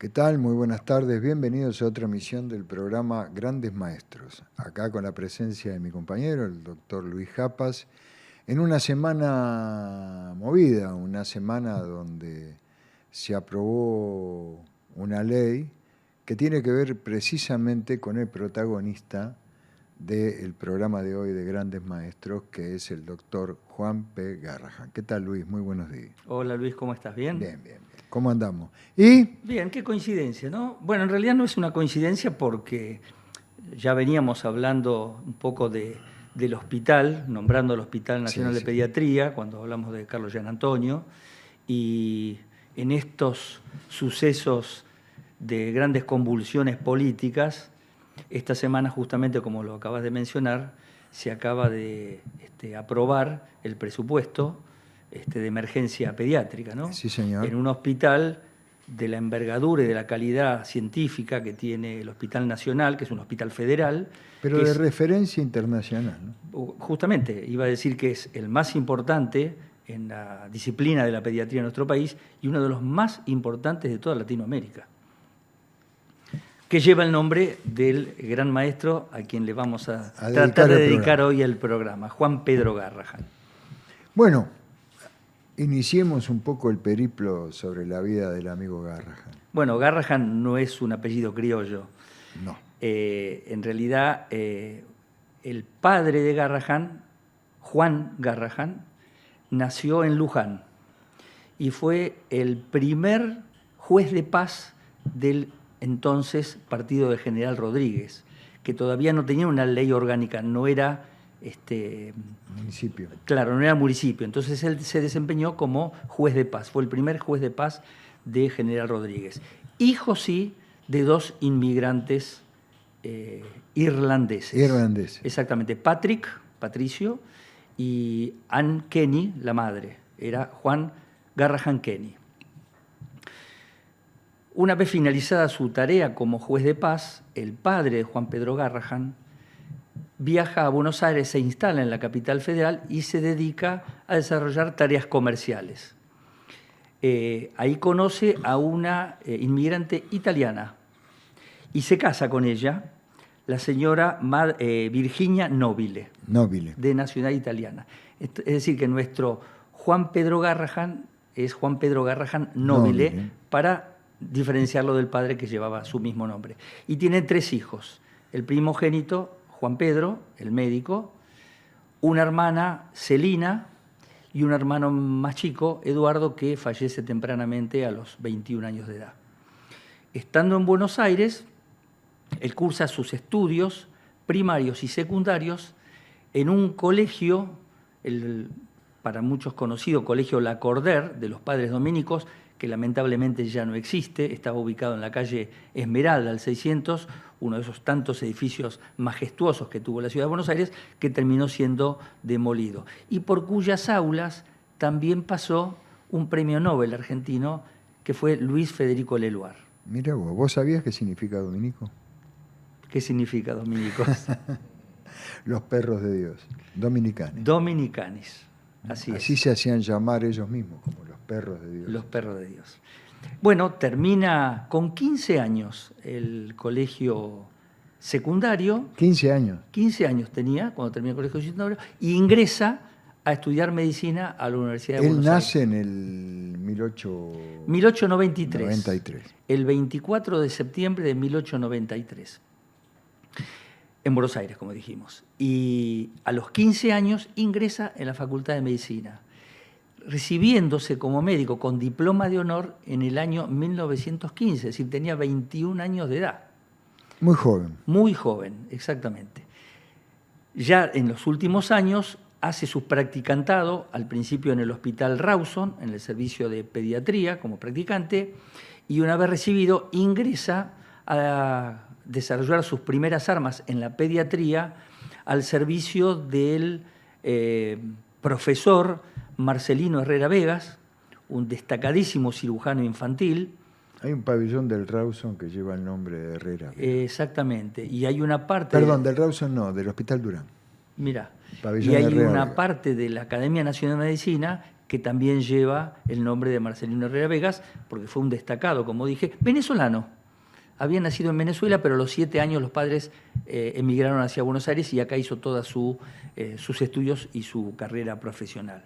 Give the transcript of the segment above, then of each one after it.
¿Qué tal? Muy buenas tardes. Bienvenidos a otra emisión del programa Grandes Maestros. Acá con la presencia de mi compañero, el doctor Luis Japas, en una semana movida, una semana donde se aprobó una ley que tiene que ver precisamente con el protagonista del programa de hoy de Grandes Maestros, que es el doctor Juan P. Garrahan. ¿Qué tal, Luis? Muy buenos días. Hola Luis, ¿cómo estás? ¿Bien? Bien, bien, bien. ¿Cómo andamos? ¿Y? Bien, qué coincidencia, ¿no? Bueno, en realidad no es una coincidencia porque ya veníamos hablando un poco del hospital, nombrando el Hospital Nacional de Pediatría, cuando hablamos de Carlos Gian Antonio, y en estos sucesos de grandes convulsiones políticas, esta semana, justamente como lo acabas de mencionar, se acaba de aprobar el presupuesto de emergencia pediátrica, ¿no? Sí, señor. En un hospital de la envergadura y de la calidad científica que tiene el Hospital Nacional, que es un hospital federal. Pero de referencia internacional, ¿no? Justamente, iba a decir que es el más importante en la disciplina de la pediatría en nuestro país y uno de los más importantes de toda Latinoamérica, que lleva el nombre del gran maestro a quien le vamos a tratar de dedicar hoy el programa, Juan Pedro Garrahan. Bueno, iniciemos un poco el periplo sobre la vida del amigo Garrahan. Bueno, Garrahan no es un apellido criollo. No. En realidad, el padre de Garrahan, Juan Garrahan, nació en Luján y fue el primer juez de paz del entonces partido de General Rodríguez, que todavía no tenía una ley orgánica, no era municipio. Claro, no era municipio. Entonces él se desempeñó como juez de paz. Fue el primer juez de paz de General Rodríguez. Hijo, sí, de dos inmigrantes irlandeses. Irlandeses. Exactamente. Patricio, y Anne Kenny, la madre. Era Juan Garrahan Kenny. Una vez finalizada su tarea como juez de paz, el padre de Juan Pedro Garrahan viaja a Buenos Aires, se instala en la capital federal y se dedica a desarrollar tareas comerciales. Ahí conoce a una inmigrante italiana y se casa con ella, la señora Virginia Nobile, de nacionalidad italiana. Es decir, que nuestro Juan Pedro Garrahan es Juan Pedro Garrahan Nobile, para diferenciarlo del padre que llevaba su mismo nombre. Y tiene 3 hijos. El primogénito, Juan Pedro, el médico, una hermana, Celina, y un hermano más chico, Eduardo, que fallece tempranamente a los 21 años de edad. Estando en Buenos Aires, él cursa sus estudios primarios y secundarios en un colegio, el para muchos conocido Colegio Lacordaire, de los Padres Dominicos, que lamentablemente ya no existe, estaba ubicado en la calle Esmeralda, al 600, uno de esos tantos edificios majestuosos que tuvo la ciudad de Buenos Aires, que terminó siendo demolido. Y por cuyas aulas también pasó un premio Nobel argentino, que fue Luis Federico Leloir. Mira ¿vos sabías qué significa dominico? ¿Qué significa dominicos? Los perros de Dios, dominicanes. Dominicanis, así se hacían llamar ellos mismos, como los perros de Dios. Los perros de Dios. Bueno, termina con 15 años el colegio secundario. 15 años. 15 años tenía cuando terminó el colegio secundario y ingresa a estudiar medicina a la Universidad de Buenos Aires. Él nace en el 1893. El 24 de septiembre de 1893. En Buenos Aires, como dijimos. Y a los 15 años ingresa en la Facultad de Medicina, recibiéndose como médico con diploma de honor en el año 1915, es decir, tenía 21 años de edad. Muy joven. Muy joven, exactamente. Ya en los últimos años hace su practicantado, al principio en el Hospital Rawson, en el servicio de pediatría como practicante, y una vez recibido ingresa a desarrollar sus primeras armas en la pediatría al servicio del profesor Marcelino Herrera Vegas, un destacadísimo cirujano infantil. Hay un pabellón del Rawson que lleva el nombre de Herrera. Exactamente. Y hay una parte... Perdón, del Rawson no, del Hospital Durán. Mira, y hay una parte de la Academia Nacional de Medicina que también lleva el nombre de Marcelino Herrera Vegas, porque fue un destacado, como dije, venezolano. Había nacido en Venezuela, pero a los 7 años los padres emigraron hacia Buenos Aires y acá hizo todos sus estudios y su carrera profesional.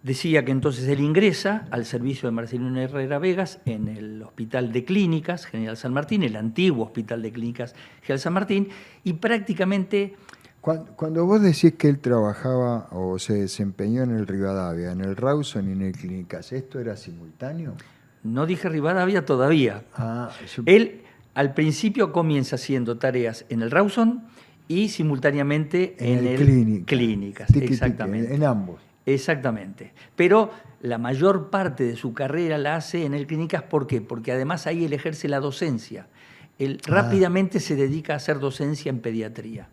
Decía que entonces él ingresa al servicio de Marcelino Herrera Vegas en el Hospital de Clínicas General San Martín, el antiguo Hospital de Clínicas General San Martín, y prácticamente... Cuando vos decís que él trabajaba o se desempeñó en el Rivadavia, en el Rawson y en el Clínicas, ¿esto era simultáneo? No dije Rivadavia todavía. Yo... Él al principio comienza haciendo tareas en el Rawson y simultáneamente en el Clínicas. Exactamente. En ambos. Exactamente. Pero la mayor parte de su carrera la hace en el Clínicas. ¿Por qué? Porque además ahí él ejerce la docencia. Él rápidamente se dedica a hacer docencia en pediatría.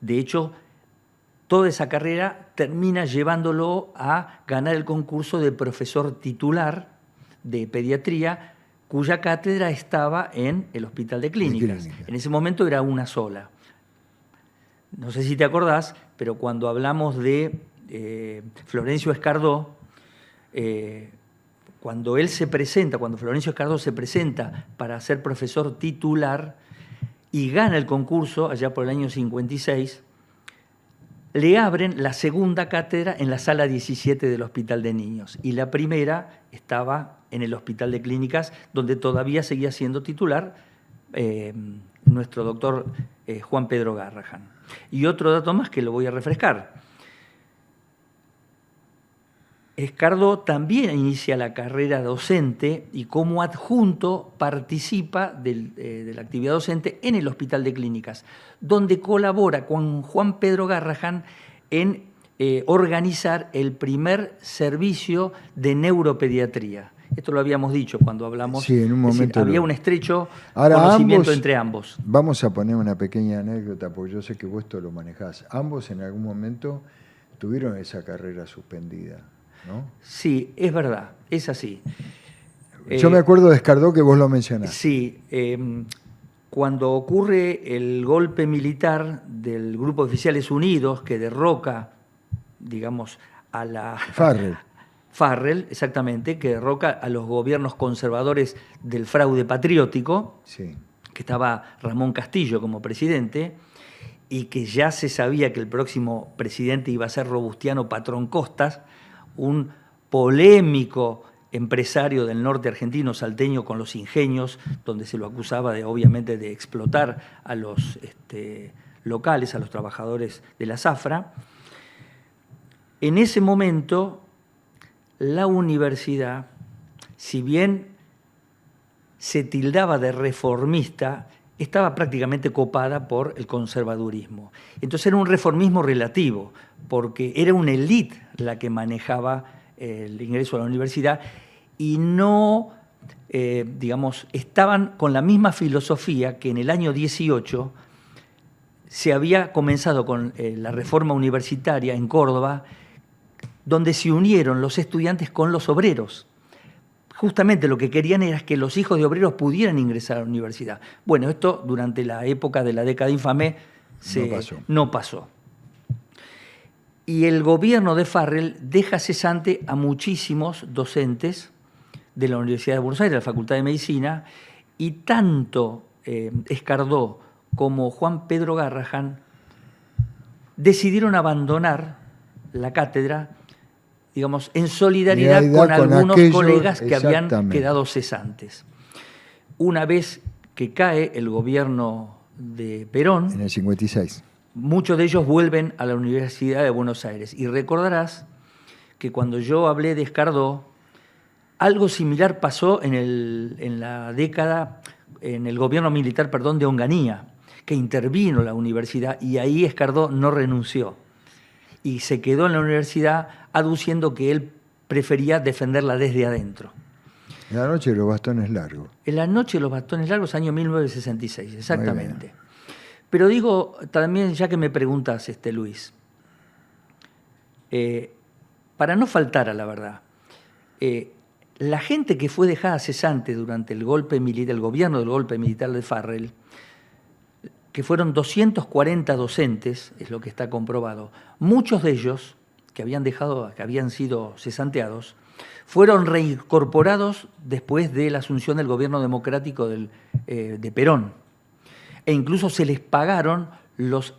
De hecho, toda esa carrera termina llevándolo a ganar el concurso de profesor titular de pediatría, cuya cátedra estaba en el Hospital de Clínicas. En ese momento era una sola. No sé si te acordás, pero cuando hablamos de Florencio Escardó, cuando Florencio Escardó se presenta para ser profesor titular y gana el concurso allá por el año 56, le abren la segunda cátedra en la sala 17 del Hospital de Niños y la primera estaba en el Hospital de Clínicas, donde todavía seguía siendo titular nuestro doctor Juan Pedro Garrahan. Y otro dato más que lo voy a refrescar. Escardó también inicia la carrera docente y como adjunto participa de la actividad docente en el Hospital de Clínicas, donde colabora con Juan Pedro Garrahan en organizar el primer servicio de neuropediatría. Esto lo habíamos dicho cuando hablamos. Sí, en un momento había un estrecho conocimiento entre ambos. Vamos a poner una pequeña anécdota, porque yo sé que vos esto lo manejás. Ambos en algún momento tuvieron esa carrera suspendida, ¿no? Sí, es verdad, es así. Yo me acuerdo de Escardó que vos lo mencionaste. Sí, cuando ocurre el golpe militar del Grupo de Oficiales Unidos que derroca, digamos, a la... Farrell, exactamente, que derroca a los gobiernos conservadores del fraude patriótico, sí, que estaba Ramón Castillo como presidente, y que ya se sabía que el próximo presidente iba a ser Robustiano Patrón Costas, un polémico empresario del norte argentino, salteño, con los ingenios, donde se lo acusaba obviamente de explotar a los locales, a los trabajadores de la zafra. En ese momento, la universidad, si bien se tildaba de reformista, estaba prácticamente copada por el conservadurismo. Entonces era un reformismo relativo, porque era una élite la que manejaba el ingreso a la universidad y no, estaban con la misma filosofía que en el año 18 se había comenzado con la reforma universitaria en Córdoba, donde se unieron los estudiantes con los obreros. Justamente lo que querían era que los hijos de obreros pudieran ingresar a la universidad. Bueno, esto durante la época de la década infame no pasó. Y el gobierno de Farrell deja cesante a muchísimos docentes de la Universidad de Buenos Aires, de la Facultad de Medicina, y tanto Escardó como Juan Pedro Garrahan decidieron abandonar la cátedra, digamos, en solidaridad con algunos colegas que habían quedado cesantes. Una vez que cae el gobierno de Perón, en el 56, muchos de ellos vuelven a la Universidad de Buenos Aires. Y recordarás que cuando yo hablé de Escardó, algo similar pasó en la década, en el gobierno militar, de Onganía, que intervino la universidad y ahí Escardó no renunció. Y se quedó en la universidad aduciendo que él prefería defenderla desde adentro. En la noche de los bastones largos. En la noche de los bastones largos, año 1966, exactamente. Pero digo, también, ya que me preguntas, Luis, para no faltar a la verdad, la gente que fue dejada cesante durante el golpe militar, el gobierno del golpe militar de Farrell, que fueron 240 docentes, es lo que está comprobado. Muchos de ellos, que habían sido cesanteados, fueron reincorporados después de la asunción del gobierno democrático de Perón. E incluso se les pagaron los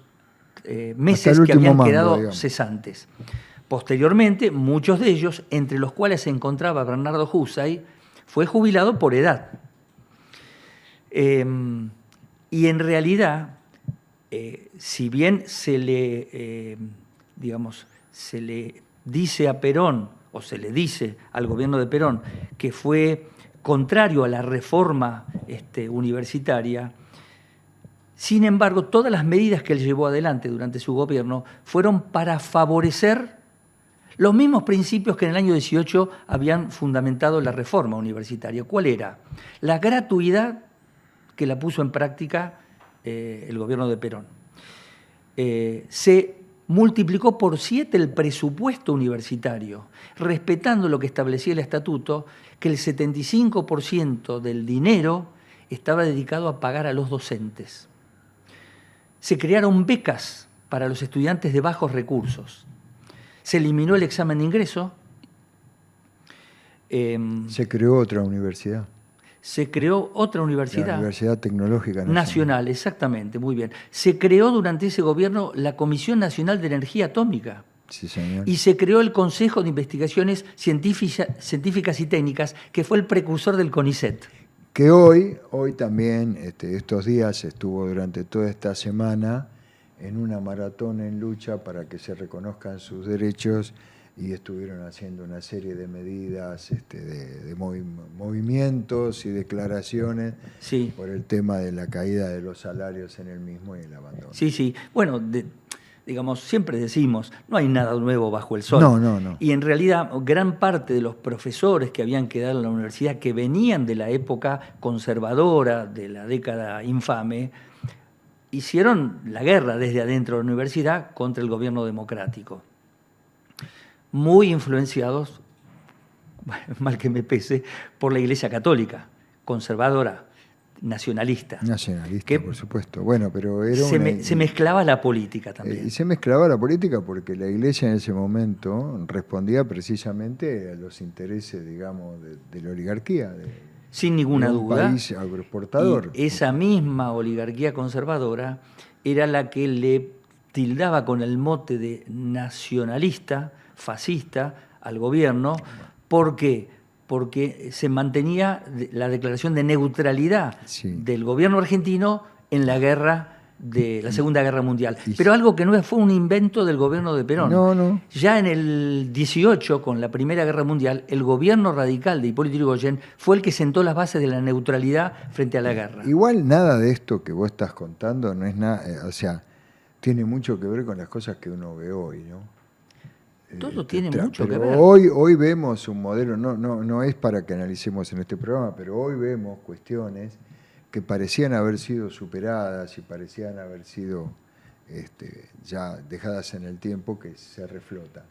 meses que habían quedado cesantes. Posteriormente, muchos de ellos, entre los cuales se encontraba Bernardo Husay, fue jubilado por edad. Y en realidad, si bien se le dice a Perón, o se le dice al gobierno de Perón, que fue contrario a la reforma universitaria, sin embargo, todas las medidas que él llevó adelante durante su gobierno fueron para favorecer los mismos principios que en el año 18 habían fundamentado la reforma universitaria. ¿Cuál era? La gratuidad que la puso en práctica el gobierno de Perón. Se multiplicó por 7 el presupuesto universitario, respetando lo que establecía el estatuto, que el 75% del dinero estaba dedicado a pagar a los docentes. Se crearon becas para los estudiantes de bajos recursos. Se eliminó el examen de ingreso. Se creó otra universidad. Se creó otra universidad. La Universidad Tecnológica Nacional, exactamente, muy bien. Se creó durante ese gobierno la Comisión Nacional de Energía Atómica. Sí, señor. Y se creó el Consejo de Investigaciones Científicas y Técnicas, que fue el precursor del CONICET. Que hoy también, estos días estuvo durante toda esta semana en una maratón en lucha para que se reconozcan sus derechos y estuvieron haciendo una serie de medidas, de movimientos y declaraciones por el tema de la caída de los salarios en el mismo y el abandono. Sí, sí. Bueno, digamos, siempre decimos, no hay nada nuevo bajo el sol. No. Y en realidad, gran parte de los profesores que habían quedado en la universidad, que venían de la época conservadora, de la década infame, hicieron la guerra desde adentro de la universidad contra el gobierno democrático. Muy influenciados, mal que me pese, por la Iglesia Católica, conservadora, nacionalista. Nacionalista, por supuesto. Bueno, pero era se mezclaba la política también. Y se mezclaba la política porque la Iglesia en ese momento respondía precisamente a los intereses, digamos, de la oligarquía. Sin ninguna duda. Un país agroexportador. Y esa misma oligarquía conservadora era la que le tildaba con el mote de nacionalista, fascista, al gobierno. ¿Por qué? Porque se mantenía la declaración de neutralidad del gobierno argentino en la guerra de la Segunda Guerra Mundial. Pero algo que no fue un invento del gobierno de Perón. No. Ya en el 18, con la Primera Guerra Mundial, el gobierno radical de Hipólito Yrigoyen fue el que sentó las bases de la neutralidad frente a la guerra. Igual nada de esto que vos estás contando no es nada, tiene mucho que ver con las cosas que uno ve hoy, ¿no? Todo tiene mucho que ver. Hoy vemos un modelo, no es para que analicemos en este programa, pero hoy vemos cuestiones que parecían haber sido superadas y parecían haber sido ya dejadas en el tiempo, que se reflota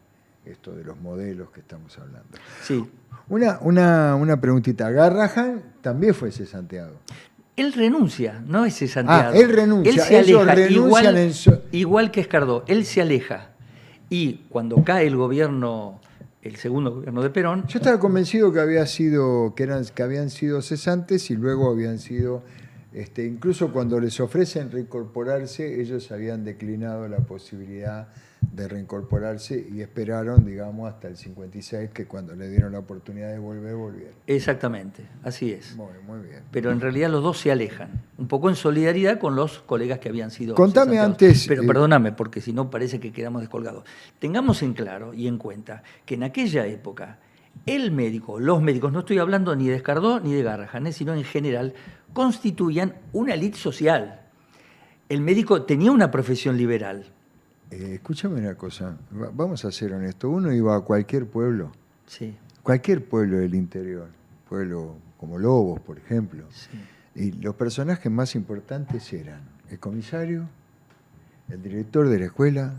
esto de los modelos que estamos hablando. Sí. Una preguntita. Garrahan también fue cesanteado. Él renuncia, no es cesanteado. Él renuncia. Él se aleja, igual que Escardó. Él se aleja. Y cuando cae el segundo gobierno de Perón... Yo estaba convencido que habían sido cesantes y luego habían sido... incluso cuando les ofrecen reincorporarse, ellos habían declinado la posibilidad de reincorporarse y esperaron, digamos, hasta el 56, que cuando le dieron la oportunidad de volvieron. Exactamente, así es. Muy bien. Pero en realidad los dos se alejan, un poco en solidaridad con los colegas que habían sido Contame cesanteados. antes... Pero perdóname, porque si no parece que quedamos descolgados. Tengamos en claro y en cuenta que en aquella época los médicos, no estoy hablando ni de Escardó ni de Garrahan, sino en general, constituían una élite social. El médico tenía una profesión liberal. Escúchame una cosa, vamos a ser honestos. Uno iba a cualquier pueblo, cualquier pueblo del interior, pueblo como Lobos, por ejemplo, y los personajes más importantes eran el comisario, el director de la escuela,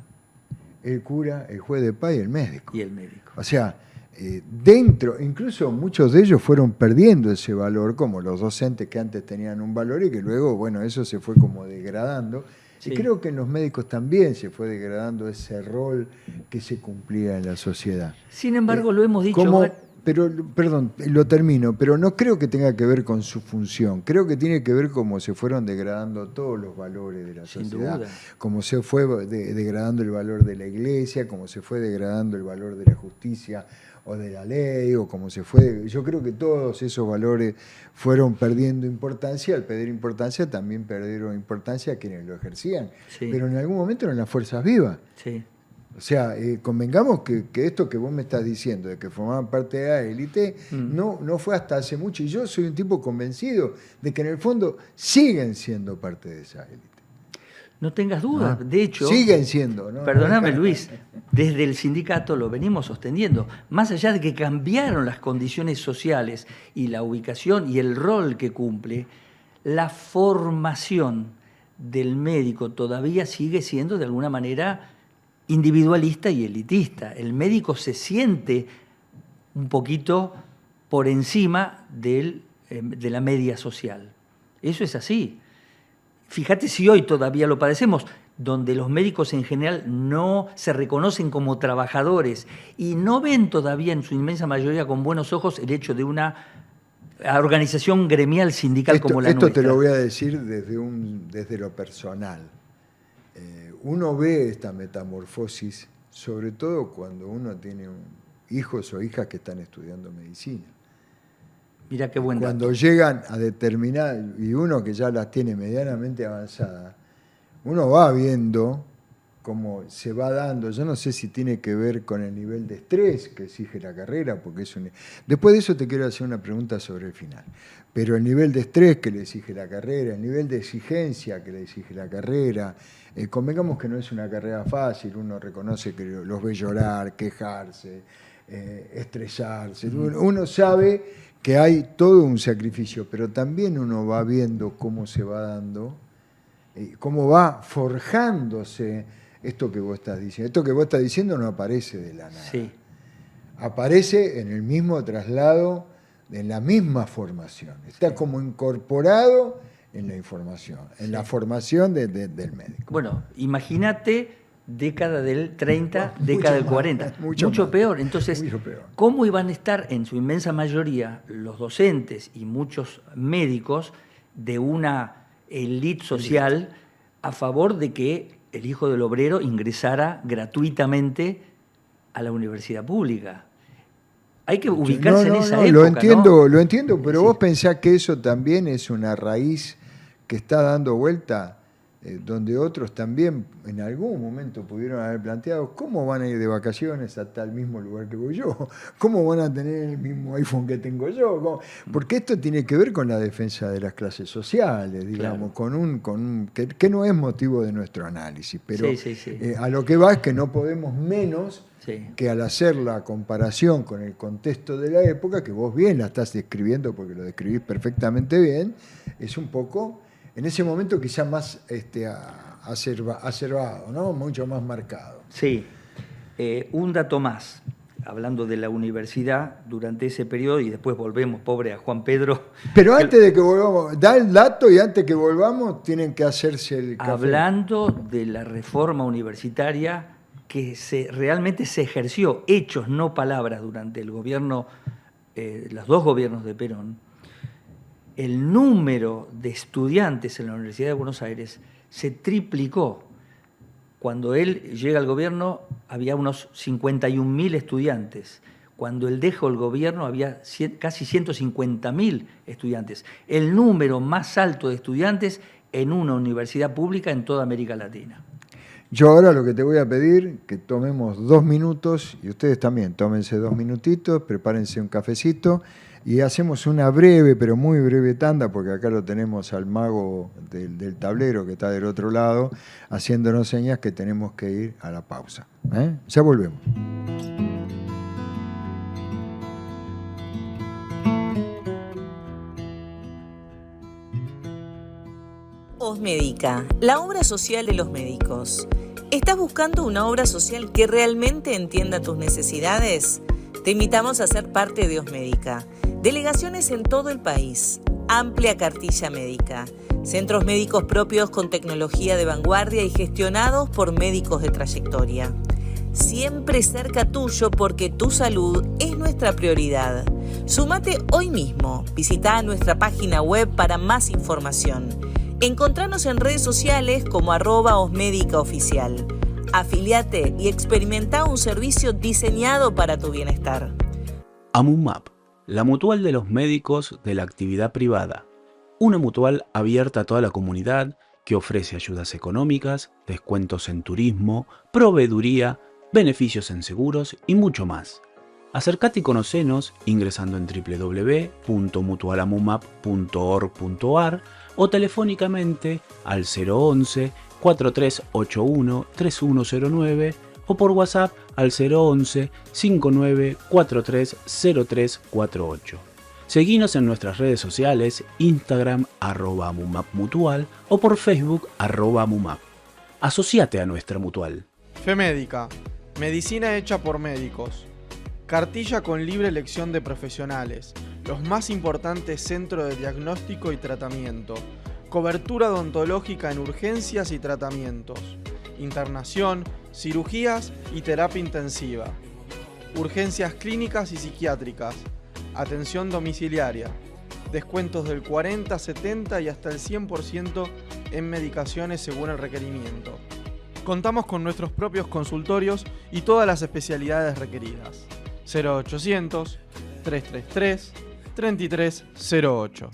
el cura, el juez de paz y el médico. Y el médico. O sea, dentro, incluso muchos de ellos fueron perdiendo ese valor, como los docentes que antes tenían un valor y que luego, bueno, eso se fue como degradando. Sí. Y creo que en los médicos también se fue degradando ese rol que se cumplía en la sociedad. Sin embargo, lo hemos dicho... Pero, perdón, lo termino, pero no creo que tenga que ver con su función. Creo que tiene que ver cómo se fueron degradando todos los valores de la sociedad. Sin duda. Cómo se fue degradando el valor de la iglesia, cómo se fue degradando el valor de la justicia o de la ley, o cómo se fue... Yo creo que todos esos valores fueron perdiendo importancia. Al perder importancia también perdieron importancia quienes lo ejercían. Sí. Pero en algún momento eran las fuerzas vivas. Sí. O sea, convengamos que esto que vos me estás diciendo, de que formaban parte de la élite, no fue hasta hace mucho. Y yo soy un tipo convencido de que en el fondo siguen siendo parte de esa élite. No tengas dudas. De hecho... Siguen siendo, ¿no? Perdóname, Luis, desde el sindicato lo venimos sosteniendo. Más allá de que cambiaron las condiciones sociales y la ubicación y el rol que cumple, la formación del médico todavía sigue siendo de alguna manera individualista y elitista. El médico se siente un poquito por encima de la media social. Eso es así. Fíjate si hoy todavía lo padecemos, donde los médicos en general no se reconocen como trabajadores y no ven todavía en su inmensa mayoría con buenos ojos el hecho de una organización gremial sindical como la nuestra. Esto te lo voy a decir desde lo personal. Uno ve esta metamorfosis, sobre todo cuando uno tiene hijos o hijas que están estudiando medicina. Mira qué buen dato. Cuando llegan a determinar, y uno que ya las tiene medianamente avanzadas, uno va viendo cómo se va dando. Yo no sé si tiene que ver con el nivel de estrés que exige la carrera, porque después de eso te quiero hacer una pregunta sobre el final. Pero el nivel de estrés que le exige la carrera, el nivel de exigencia que le exige la carrera, convengamos que no es una carrera fácil, uno reconoce que los ve llorar, quejarse, estresarse. Uno sabe que hay todo un sacrificio, pero también uno va viendo cómo se va dando, cómo va forjándose esto que vos estás diciendo. Esto que vos estás diciendo no aparece de la nada. Sí. Aparece en el mismo traslado, en la misma formación. Está como incorporado en la información, en la formación del médico. Bueno, imagínate década del 30, década del 40. Mucho peor. Entonces, ¿cómo iban a estar en su inmensa mayoría los docentes y muchos médicos de una élite social a favor de que el hijo del obrero ingresara gratuitamente a la universidad pública? Hay que ubicarse en esa época. Lo entiendo, pero vos pensás que eso también es una raíz que está dando vuelta, donde otros también en algún momento pudieron haber planteado cómo van a ir de vacaciones hasta el mismo lugar que voy yo, cómo van a tener el mismo iPhone que tengo yo, porque esto tiene que ver con la defensa de las clases sociales, digamos, claro. Que no es motivo de nuestro análisis, pero a lo que va es que no podemos menos que al hacer la comparación con el contexto de la época, que vos bien la estás describiendo porque lo describís perfectamente bien, es un poco... En ese momento quizá más acervado, ¿no? Mucho más marcado. Sí. Un dato más, hablando de la universidad, durante ese periodo, y después volvemos, pobre a Juan Pedro. Pero antes de que volvamos, da el dato y antes que volvamos tienen que hacerse el café. Hablando de la reforma universitaria que realmente se ejerció, hechos, no palabras, durante el gobierno, los dos gobiernos de Perón, el número de estudiantes en la Universidad de Buenos Aires se triplicó. Cuando él llega al gobierno había unos 51.000 estudiantes. Cuando él dejó el gobierno había casi 150.000 estudiantes. El número más alto de estudiantes en una universidad pública en toda América Latina. Yo ahora lo que te voy a pedir, que tomemos 2 minutos, y ustedes también, tómense 2 minutitos, prepárense un cafecito, y hacemos una breve, pero muy breve tanda, porque acá lo tenemos al mago del tablero que está del otro lado, haciéndonos señas que tenemos que ir a la pausa. Ya volvemos. Osmédica, la obra social de los médicos. ¿Estás buscando una obra social que realmente entienda tus necesidades? Te invitamos a ser parte de Osmédica. Delegaciones en todo el país. Amplia cartilla médica. Centros médicos propios con tecnología de vanguardia y gestionados por médicos de trayectoria. Siempre cerca tuyo porque tu salud es nuestra prioridad. Sumate hoy mismo. Visita nuestra página web para más información. Encontranos en redes sociales como @osmédicaoficial. Afiliate y experimenta un servicio diseñado para tu bienestar. AMUMAP, la mutual de los médicos de la actividad privada. Una mutual abierta a toda la comunidad que ofrece ayudas económicas, descuentos en turismo, proveeduría, beneficios en seguros y mucho más. Acércate y conocenos ingresando en www.mutualamumap.org.ar o telefónicamente al 011 4381 3109 o por WhatsApp al 011 5943 0348. Seguinos en nuestras redes sociales, Instagram @amumapmutual o por Facebook @amumap. Asociate a nuestra mutual. FEMédica, medicina hecha por médicos. Cartilla con libre elección de profesionales, los más importantes centros de diagnóstico y tratamiento, cobertura odontológica en urgencias y tratamientos, internación, cirugías y terapia intensiva, urgencias clínicas y psiquiátricas, atención domiciliaria, descuentos del 40, 70 y hasta el 100% en medicaciones según el requerimiento. Contamos con nuestros propios consultorios y todas las especialidades requeridas. 0800 333 3308.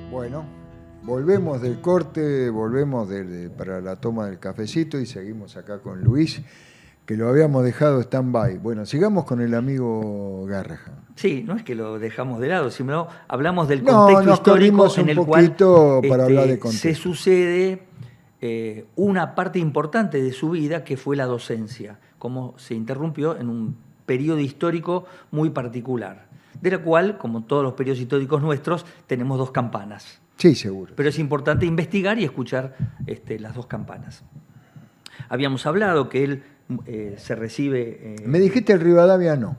Bueno, volvemos del corte, volvemos para la toma del cafecito y seguimos acá con Luis, que lo habíamos dejado stand-by. Bueno, sigamos con el amigo Garrahan. Sí, no es que lo dejamos de lado, sino hablamos del contexto histórico en el cual para hablar de contexto. se sucede una parte importante de su vida, que fue la docencia, cómo se interrumpió en un periodo histórico muy particular, de la cual, como todos los periodos históricos nuestros, tenemos dos campanas. Sí, seguro. Pero es importante investigar y escuchar las dos campanas. Habíamos hablado que él se recibe... Me dijiste el Rivadavia no.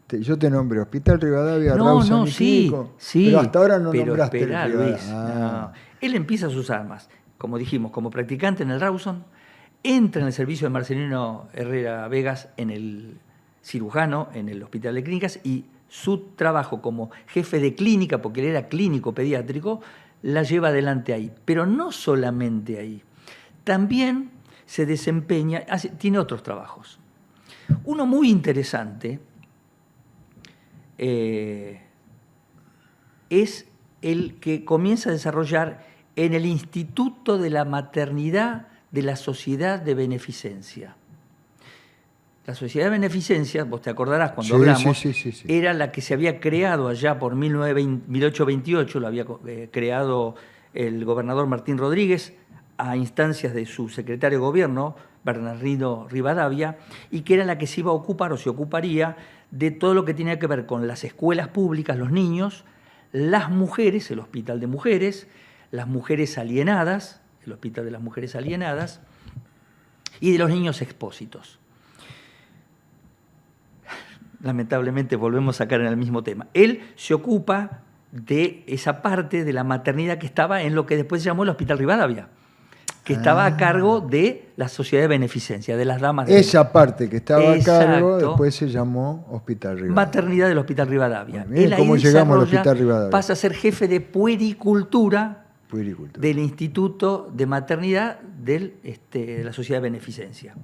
Yo te nombré Hospital Rivadavia, Rawson y Clínico, sí, pero hasta ahora no pero nombraste esperá, el Rivadavia. Luis, no. Él empieza sus armas, como dijimos, como practicante en el Rawson, entra en el servicio de Marcelino Herrera Vegas en el cirujano, en el Hospital de Clínicas, y su trabajo como jefe de clínica, porque él era clínico pediátrico, la lleva adelante ahí. Pero no solamente ahí, también se desempeña, tiene otros trabajos. Uno muy interesante es el que comienza a desarrollar en el Instituto de la Maternidad de la Sociedad de Beneficencia. La Sociedad de Beneficencia, vos te acordarás cuando hablamos, sí. era la que se había creado allá por 1828, lo había creado el gobernador Martín Rodríguez a instancias de su secretario de gobierno, Bernardino Rivadavia, y que era la que se iba a ocupar o se ocuparía de todo lo que tenía que ver con las escuelas públicas, los niños, las mujeres, el Hospital de Mujeres, las mujeres alienadas, el Hospital de las Mujeres Alienadas, y de los niños expósitos. Lamentablemente volvemos a caer en el mismo tema. Él se ocupa de esa parte de la maternidad que estaba en lo que después se llamó el Hospital Rivadavia, que estaba a cargo de la Sociedad de Beneficencia, de las damas de... Esa parte que estaba a cargo, Exacto. después se llamó Hospital Rivadavia. Maternidad del Hospital Rivadavia. Bueno, miren Él cómo ahí llegamos al desarrolla, Hospital Rivadavia. pasa a ser jefe de puericultura Puericultura. del Instituto de Maternidad de la Sociedad de Beneficencia.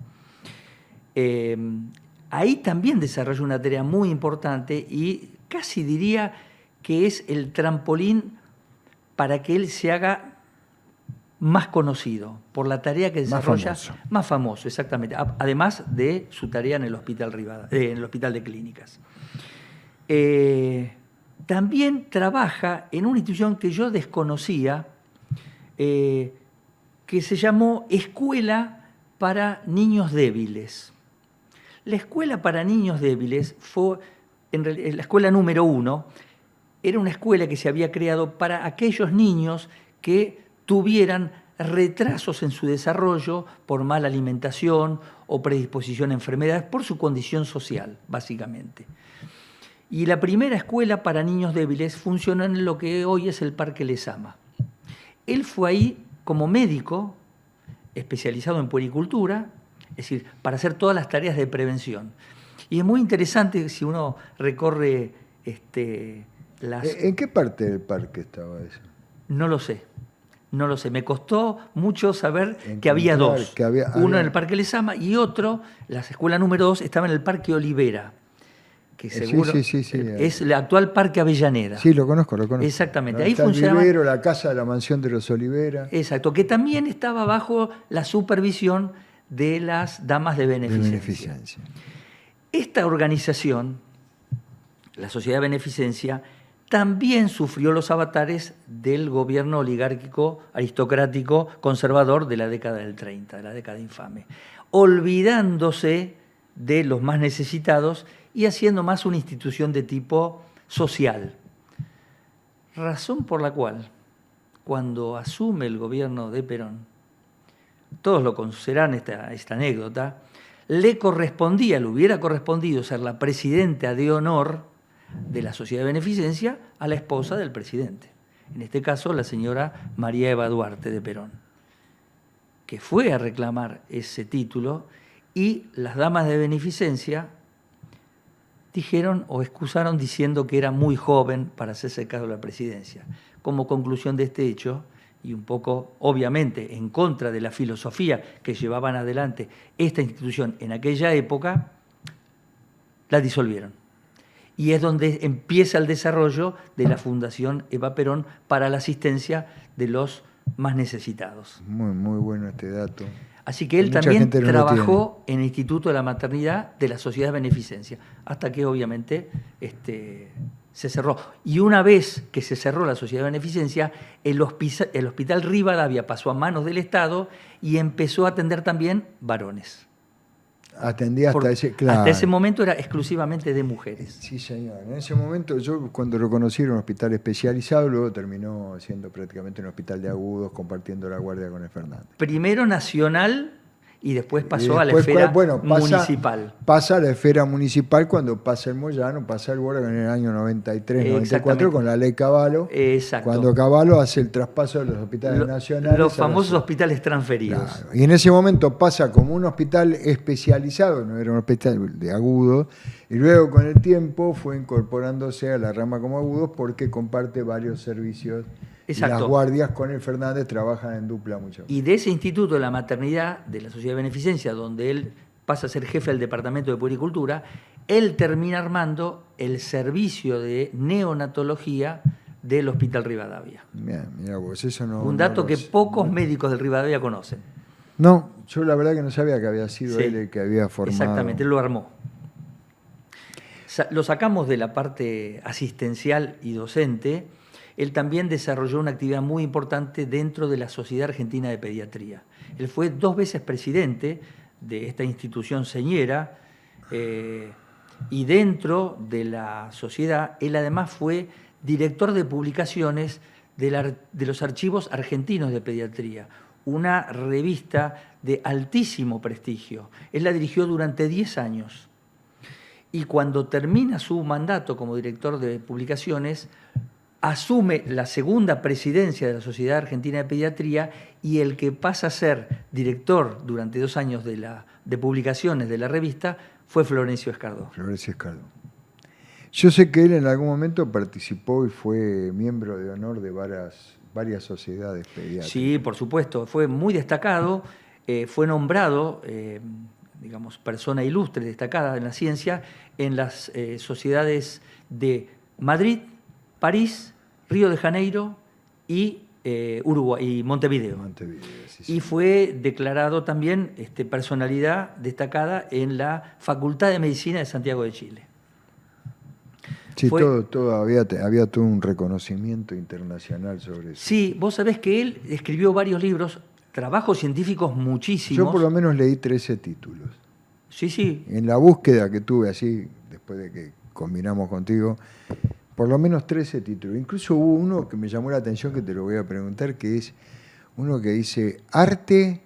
Ahí también desarrolla una tarea muy importante y casi diría que es el trampolín para que él se haga más conocido por la tarea que desarrolla. Más famoso, exactamente. Además de su tarea en el Hospital en el Hospital de Clínicas. También trabaja en una institución que yo desconocía, que se llamó Escuela para Niños Débiles. La Escuela para Niños Débiles fue, en realidad, la escuela número 1, era una escuela que se había creado para aquellos niños que tuvieran retrasos en su desarrollo por mala alimentación o predisposición a enfermedades, por su condición social, básicamente. Y la primera escuela para niños débiles funcionó en lo que hoy es el Parque Lezama. Él fue ahí como médico, especializado en puericultura, es decir, para hacer todas las tareas de prevención. Y es muy interesante si uno recorre las... ¿En qué parte del parque estaba eso? No lo sé. No lo sé. Me costó mucho saber que había dos. Uno en el Parque Lezama y otro, la escuela número 2, estaba en el Parque Olivera, que seguro sí, es el actual Parque Avellaneda. Sí, lo conozco. Exactamente. Ahí ahí está funcionaba. el vivero, la casa de la mansión de los Olivera. Exacto, que también estaba bajo la supervisión de las damas de beneficencia. Esta organización, la Sociedad de Beneficencia, también sufrió los avatares del gobierno oligárquico, aristocrático, conservador de la década del 30, de la década infame, olvidándose de los más necesitados y haciendo más una institución de tipo social. Razón por la cual, cuando asume el gobierno de Perón, todos lo conocerán esta anécdota, le hubiera correspondido ser la presidenta de honor de la Sociedad de Beneficencia a la esposa del presidente. En este caso, la señora María Eva Duarte de Perón, que fue a reclamar ese título y las damas de beneficencia dijeron o excusaron diciendo que era muy joven para hacerse cargo de la presidencia. Como conclusión de este hecho, y un poco, obviamente, en contra de la filosofía que llevaban adelante esta institución en aquella época, la disolvieron. Y es donde empieza el desarrollo de la Fundación Eva Perón para la asistencia de los más necesitados. Muy bueno este dato. Así que él también trabajó en el Instituto de la Maternidad de la Sociedad de Beneficencia, hasta que obviamente se cerró. Y una vez que se cerró la Sociedad de Beneficencia, el Hospital Rivadavia pasó a manos del Estado y empezó a atender también varones. Atendía hasta ese, claro. Hasta ese momento era exclusivamente de mujeres. Sí, señor. En ese momento, yo cuando lo conocí era un hospital especializado, luego terminó siendo prácticamente un hospital de agudos, compartiendo la guardia con el Fernández. Primero nacional y después pasó a la esfera municipal. Pasa a la esfera municipal cuando pasa el Moyano, pasa el Borda en el año 93, 94 con la ley Cavallo. Exacto. Cuando Cavallo hace el traspaso de los hospitales nacionales. Los famosos hospitales transferidos. Claro. Y en ese momento pasa como un hospital especializado, no era un hospital de agudos, y luego con el tiempo fue incorporándose a la rama como agudos porque comparte varios servicios. Exacto. Y las guardias con el Fernández trabajan en dupla mucho. Y de ese Instituto de la Maternidad de la Sociedad de Beneficencia, donde él pasa a ser jefe del Departamento de Puericultura, él termina armando el servicio de neonatología del Hospital Rivadavia. Mira vos, eso no... Un dato que pocos médicos del Rivadavia conocen. No, yo la verdad que no sabía que había sido él el que había formado. Exactamente, él lo armó. Lo sacamos de la parte asistencial y docente. Él también desarrolló una actividad muy importante dentro de la Sociedad Argentina de Pediatría. Él fue 2 veces presidente de esta institución señera y dentro de la sociedad, él además fue director de publicaciones de los archivos argentinos de pediatría, una revista de altísimo prestigio. Él la dirigió durante 10 años. Y cuando termina su mandato como director de publicaciones, asume la segunda presidencia de la Sociedad Argentina de Pediatría y el que pasa a ser director durante 2 años de publicaciones de la revista fue Florencio Escardó. Florencio Escardó. Yo sé que él en algún momento participó y fue miembro de honor de varias sociedades pediátricas. Sí, por supuesto, fue muy destacado, fue nombrado, digamos, persona ilustre, destacada en la ciencia, en las sociedades de Madrid, París, Río de Janeiro y Uruguay y Montevideo. Sí. Y fue declarado también personalidad destacada en la Facultad de Medicina de Santiago de Chile. Sí, había todo un reconocimiento internacional sobre eso. Sí, vos sabés que él escribió varios libros, trabajos científicos muchísimos. Yo por lo menos leí 13 títulos. Sí. En la búsqueda que tuve así, después de que combinamos contigo, por lo menos 13 títulos. Incluso hubo uno que me llamó la atención, que te lo voy a preguntar, que es uno que dice arte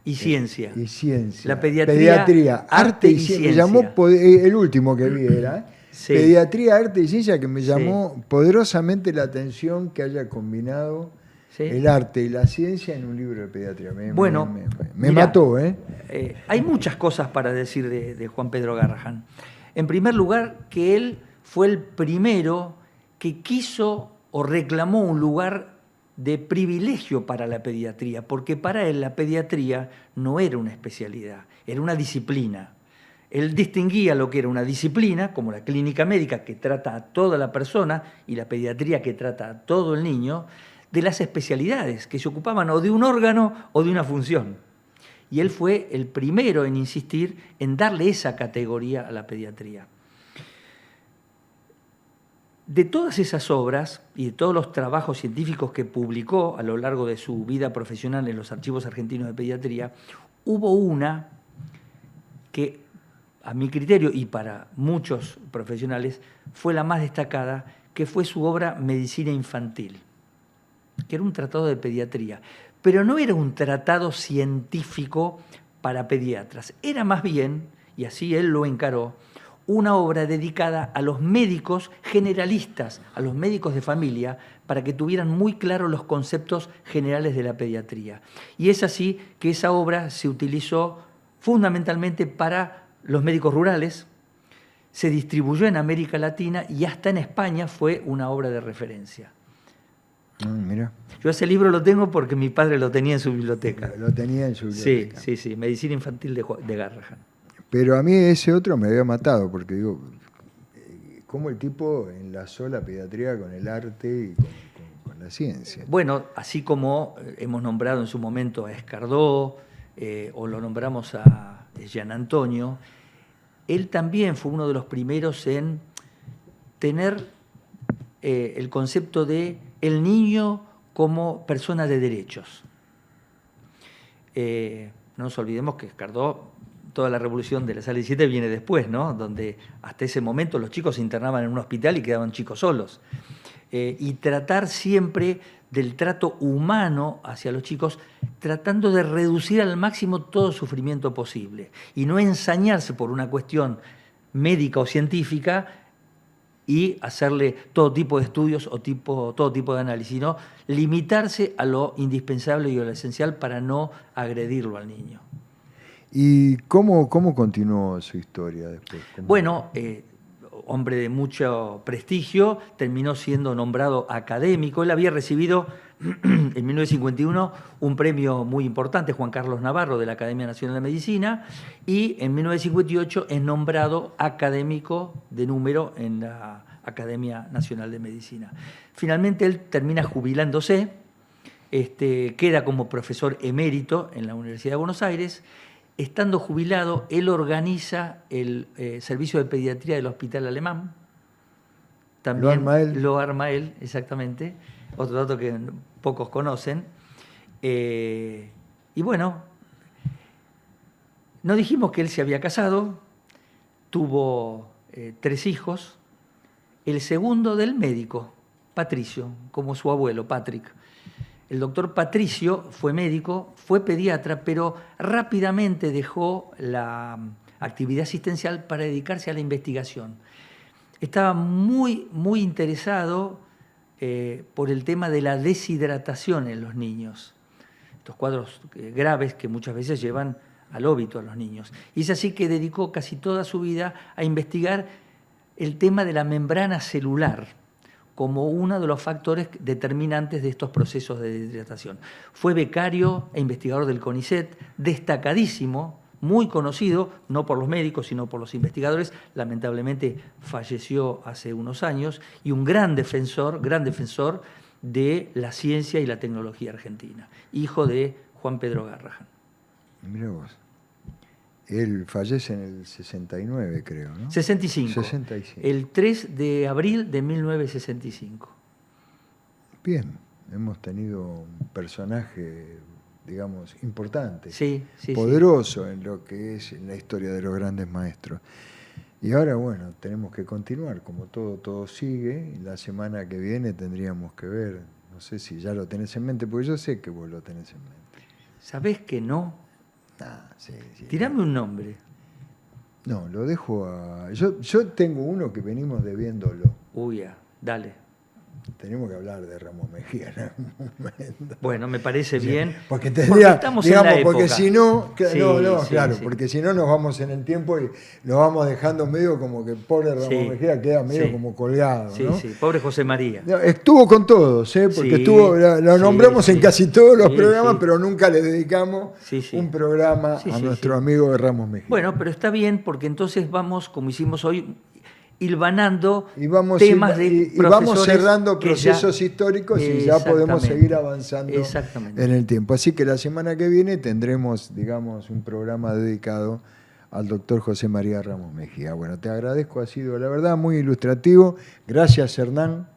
Y ciencia. y ciencia. La pediatría, arte y ciencia. Me llamó, el último que vi era, Sí. pediatría, arte y ciencia, que me Sí. llamó poderosamente la atención que haya combinado Sí. el arte y la ciencia en un libro de pediatría. Me Mirá, mató, ¿eh? Hay muchas cosas para decir de Juan Pedro Garrahan. En primer lugar, que él fue el primero que quiso o reclamó un lugar de privilegio para la pediatría, porque para él la pediatría no era una especialidad, era una disciplina. Él distinguía lo que era una disciplina, como la clínica médica que trata a toda la persona y la pediatría que trata a todo el niño, de las especialidades que se ocupaban o de un órgano o de una función. Y él fue el primero en insistir en darle esa categoría a la pediatría. De todas esas obras y de todos los trabajos científicos que publicó a lo largo de su vida profesional en los archivos argentinos de pediatría, hubo una que, a mi criterio y para muchos profesionales, fue la más destacada, que fue su obra Medicina Infantil, que era un tratado de pediatría, pero no era un tratado científico para pediatras, era más bien, y así él lo encaró, una obra dedicada a los médicos generalistas, a los médicos de familia, para que tuvieran muy claros los conceptos generales de la pediatría. Y es así que esa obra se utilizó fundamentalmente para los médicos rurales, se distribuyó en América Latina y hasta en España fue una obra de referencia. Mira. Yo ese libro lo tengo porque mi padre lo tenía en su biblioteca. Lo tenía en su biblioteca. Sí, Medicina Infantil de Garrahan. Pero a mí ese otro me había matado, porque digo, ¿cómo el tipo enlazó la pediatría con el arte y con la ciencia? Bueno, así como hemos nombrado en su momento a Escardó, o lo nombramos a Gian Antonio, él también fue uno de los primeros en tener el concepto de el niño como persona de derechos. No nos olvidemos que Escardó, toda la revolución de la Sala 17 viene después, ¿no? Donde hasta ese momento los chicos se internaban en un hospital y quedaban chicos solos. Y tratar siempre del trato humano hacia los chicos, tratando de reducir al máximo todo sufrimiento posible y no ensañarse por una cuestión médica o científica y hacerle todo tipo de estudios o todo tipo de análisis, sino limitarse a lo indispensable y a lo esencial para no agredirlo al niño. ¿Y cómo continuó su historia después? Bueno, hombre de mucho prestigio, terminó siendo nombrado académico. Él había recibido en 1951 un premio muy importante, Juan Carlos Navarro, de la Academia Nacional de Medicina, y en 1958 es nombrado académico de número en la Academia Nacional de Medicina. Finalmente él termina jubilándose, queda como profesor emérito en la Universidad de Buenos Aires. Estando jubilado, él organiza el servicio de pediatría del Hospital Alemán. También lo arma él, exactamente. Otro dato que pocos conocen. Y bueno, no dijimos que él se había casado, tuvo 3 hijos. El segundo del médico, Patricio, como su abuelo, Patrick. El doctor Patricio fue médico, fue pediatra, pero rápidamente dejó la actividad asistencial para dedicarse a la investigación. Estaba muy interesado por el tema de la deshidratación en los niños, estos cuadros graves que muchas veces llevan al óbito a los niños. Y es así que dedicó casi toda su vida a investigar el tema de la membrana celular como uno de los factores determinantes de estos procesos de deshidratación. Fue becario e investigador del CONICET, destacadísimo, muy conocido, no por los médicos, sino por los investigadores. Lamentablemente falleció hace unos años, y un gran defensor de la ciencia y la tecnología argentina, hijo de Juan Pedro Garrahan. Mirá vos. Él fallece en el 69, creo, ¿no? 65. El 3 de abril de 1965. Bien, hemos tenido un personaje, digamos, importante, poderoso en lo que es la historia de los grandes maestros. Y ahora, bueno, tenemos que continuar, como todo sigue. La semana que viene tendríamos que ver, no sé si ya lo tenés en mente, porque yo sé que vos lo tenés en mente. ¿Sabés que no? Sí. Tirame un nombre. No, lo dejo a... Yo tengo uno que venimos debiéndolo. Uy, dale. Tenemos que hablar de Ramos Mejía en algún momento. Bueno, me parece bien. Porque estamos en la porque época. si no, Sí, claro, sí. porque si no nos vamos en el tiempo y nos vamos dejando medio como que pobre Ramos Mejía queda medio como colgado, ¿no? Sí, pobre José María. No, estuvo con todos, porque Sí, lo nombramos en casi todos los programas, sí. pero nunca le dedicamos un programa a Sí, nuestro amigo de Ramos Mejía. Bueno, pero está bien porque entonces vamos, como hicimos hoy, hilvanando y vamos cerrando procesos históricos y ya podemos seguir avanzando en el tiempo. Así que la semana que viene tendremos, digamos, un programa dedicado al doctor José María Ramos Mejía. Bueno, te agradezco, ha sido la verdad muy ilustrativo. Gracias, Hernán.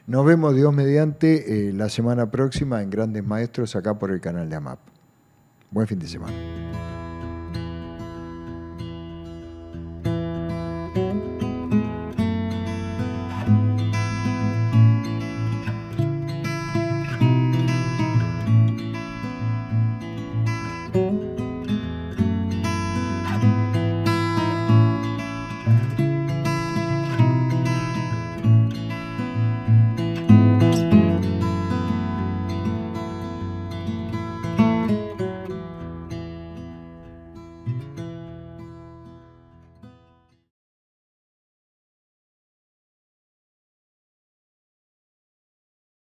Nos vemos, Dios mediante, la semana próxima en Grandes Maestros, acá por el canal de AMAP. Buen fin de semana.